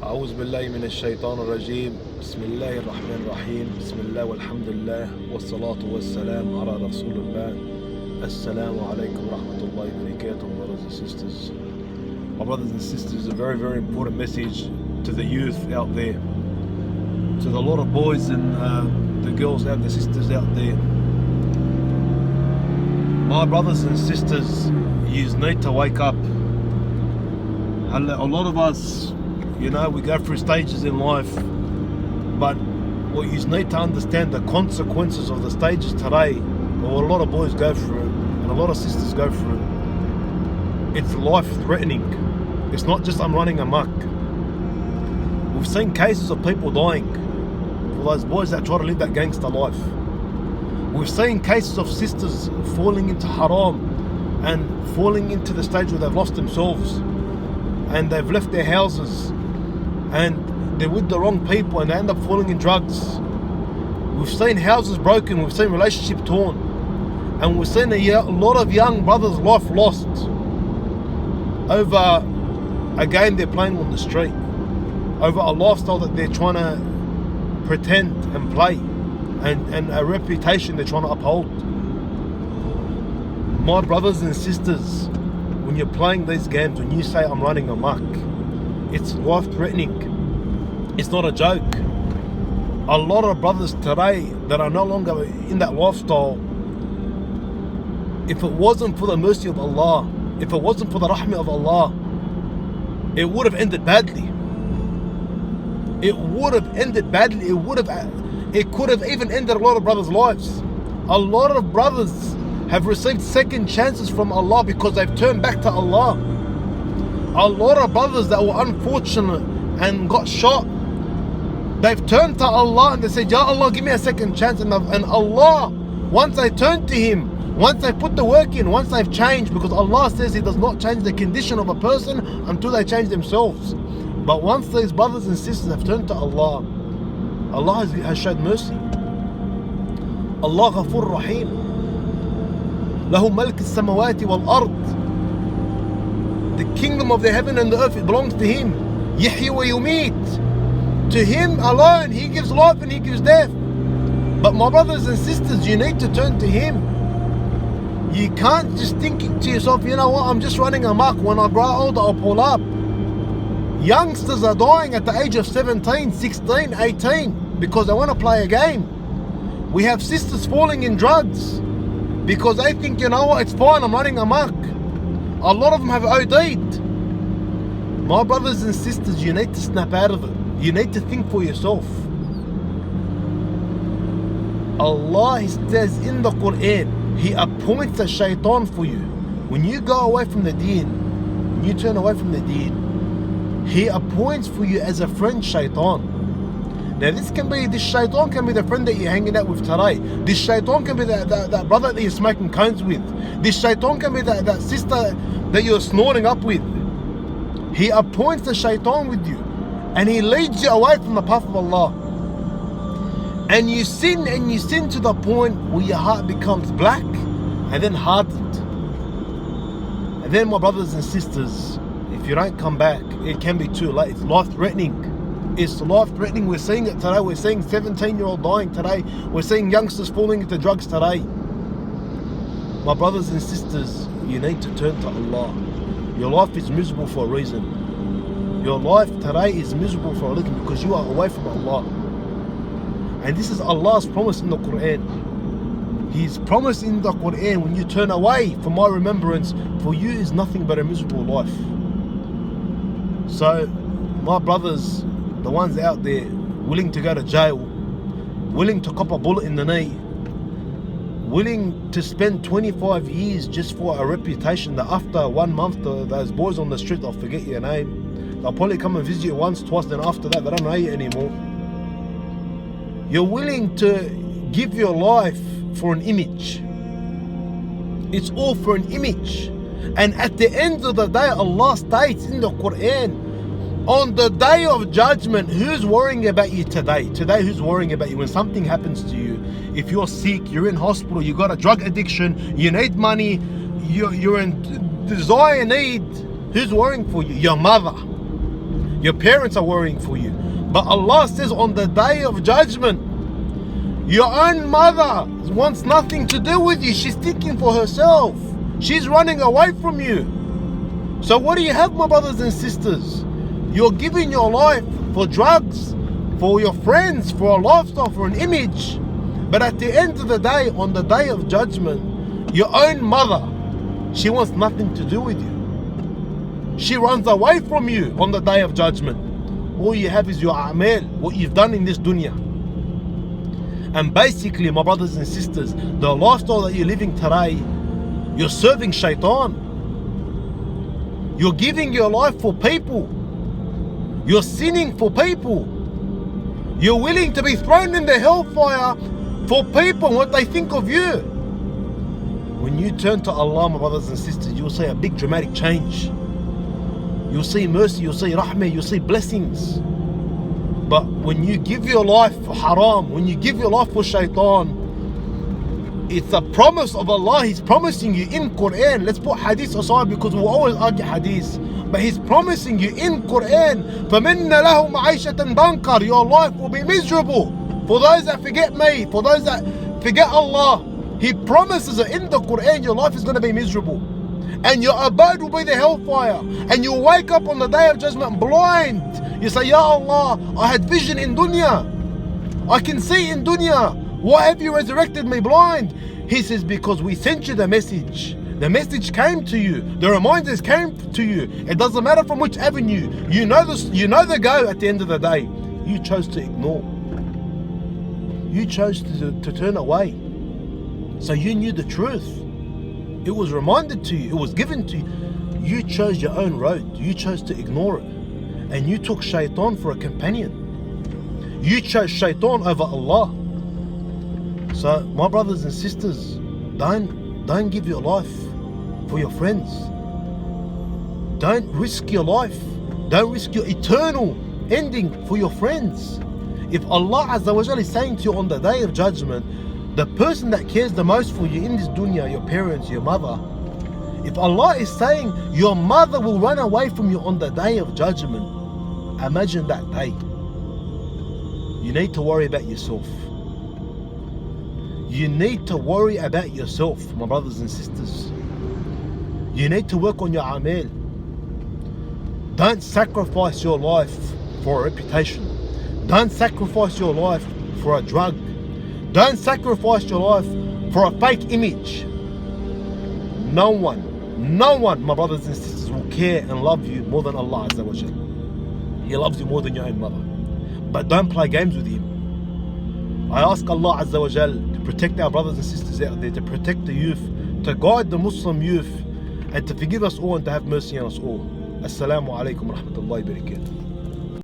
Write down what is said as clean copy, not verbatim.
أعوذ بالله من الشيطان الرجيم بسم الله الرحمن الرحيم بسم الله والحمد لله والصلاة والسلام على رسول الله. Assalamu alaikum rahmatullahi wa barakatuh, brothers and sisters. My brothers and sisters, a very, very important message to the youth out there, to the lot of boys and the girls out there, sisters out there. My brothers and sisters, you need to wake up. A lot of us, we go through stages in life, but what you need to understand, the consequences of the stages today, or a lot of boys go through, and a lot of sisters go through, it's life-threatening. It's not just I'm running amok. We've seen cases of people dying for those boys that try to live that gangster life. We've seen cases of sisters falling into haram and falling into the stage where they've lost themselves and they've left their houses and they're with the wrong people and they end up falling in drugs. We've seen houses broken, we've seen relationships torn, and we've seen a lot of young brothers' life lost over a game they're playing on the street, over a lifestyle that they're trying to pretend and play, and a reputation they're trying to uphold. My brothers and sisters, when you're playing these games, when you say I'm running amok, it's life-threatening. It's not a joke. A lot of brothers today that are no longer in that lifestyle, if it wasn't for the mercy of Allah, if it wasn't for the rahmah of Allah, it would have ended badly. It would have ended badly. It could have even ended a lot of brothers' lives. A lot of brothers have received second chances from Allah because they've turned back to Allah. A lot of brothers that were unfortunate and got shot, they've turned to Allah and they said, Ya Allah, give me a second chance. And Allah, once they turn to Him, once they put the work in, once they've changed, because Allah says He does not change the condition of a person until they change themselves. But once these brothers and sisters have turned to Allah, Allah has showed mercy. Allah Ghafur Rahim. Lahu Malik al-Samawati wal-Ard. The kingdom of the heaven and the earth, it belongs to Him. Yahyi wa Yumit. To Him alone, He gives life and He gives death. But my brothers and sisters, you need to turn to Him. You can't just think to yourself, you know what, I'm just running amok. When I grow older, I'll pull up. Youngsters are dying at the age of 17, 16, 18 because they want to play a game. We have sisters falling in drugs because they think, you know what, it's fine, I'm running amok. A lot of them have OD'd. My brothers and sisters, you need to snap out of it. You need to think for yourself. Allah says in the Quran, He appoints a shaitan for you. When you go away from the deen, when you turn away from the deen, He appoints for you as a friend shaitan. Now this shaitan can be the friend that you're hanging out with today. This shaitan can be that brother that you're smoking cones with. This shaitan can be that sister that you're snorting up with. He appoints the shaitan with you and he leads you away from the path of Allah. And you sin to the point where your heart becomes black and then hardened. And then my brothers and sisters, if you don't come back, it can be too late. It's life-threatening. It's life-threatening. We're seeing it today. We're seeing 17-year-old dying today. We're seeing youngsters falling into drugs today. My brothers and sisters, you need to turn to Allah. Your life is miserable for a reason. Your life today is miserable for a reason because you are away from Allah. And this is Allah's promise in the Quran. His promise in the Quran, when you turn away from my remembrance, for you is nothing but a miserable life. So, my brothers, the ones out there willing to go to jail, willing to cop a bullet in the knee, willing to spend 25 years just for a reputation that after 1 month, those boys on the street, they'll forget your name. They'll probably come and visit you once, twice, then after that, they don't know you anymore. You're willing to give your life for an image. It's all for an image. And at the end of the day, Allah states in the Quran, on the day of judgment, who's worrying about you today? Today, who's worrying about you when something happens to you? If you're sick, you're in hospital, you got a drug addiction, you need money, you're in desire need, who's worrying for you? Your mother. Your parents are worrying for you. But Allah says on the day of judgment, your own mother wants nothing to do with you. She's thinking for herself. She's running away from you. So what do you have, my brothers and sisters? You're giving your life for drugs, for your friends, for a lifestyle, for an image. But at the end of the day, on the day of judgment, your own mother, she wants nothing to do with you. She runs away from you on the day of judgment. All you have is your a'mal, what you've done in this dunya. And basically, my brothers and sisters, the lifestyle that you're living today, you're serving Shaytan. You're giving your life for people. You're sinning for people. You're willing to be thrown in the hellfire for people and what they think of you. When you turn to Allah, my brothers and sisters, you'll see a big dramatic change. You'll see mercy, you'll see rahmah, you'll see blessings. But when you give your life for haram, when you give your life for Shaytan, it's a promise of Allah. He's promising you in Quran. Let's put hadith aside because we'll always argue hadith. But He's promising you in Quran, فَمِنَّ لَهُ مَعِيشَةً ضَنْكَرَ. Your life will be miserable. For those that forget me, for those that forget Allah, He promises that in the Quran your life is going to be miserable. And your abode will be the hellfire. And you'll wake up on the day of judgment blind. You say, Ya Allah, I had vision in dunya. I can see in dunya. Why have you resurrected me blind? He says, because we sent you the message. The message came to you. The reminders came to you. It doesn't matter from which avenue. You know this, you know the go at the end of the day. You chose to ignore. You chose to turn away. So you knew the truth. It was reminded to you. It was given to you. You chose your own road. You chose to ignore it. And you took Shaytan for a companion. You chose Shaytan over Allah. So my brothers and sisters, don't give your life for your friends. Don't risk your life. Don't risk your eternal ending for your friends. If Allah Azza wa Jalla is saying to you on the day of judgment, the person that cares the most for you in this dunya, your parents, your mother, if Allah is saying your mother will run away from you on the day of judgment, imagine that day. You need to worry about yourself. You need to worry about yourself, my brothers and sisters. You need to work on your amal. Don't sacrifice your life for a reputation. Don't sacrifice your life for a drug. Don't sacrifice your life for a fake image. No one, my brothers and sisters, will care and love you more than Allah Azza wa Jalla. He loves you more than your own mother. But don't play games with Him. I ask Allah Azza wa Jalla to protect our brothers and sisters out there, to protect the youth, to guide the Muslim youth, and to forgive us all and to have mercy on us all. Assalamu alaikum wa rahmatullahi wa barakatuh.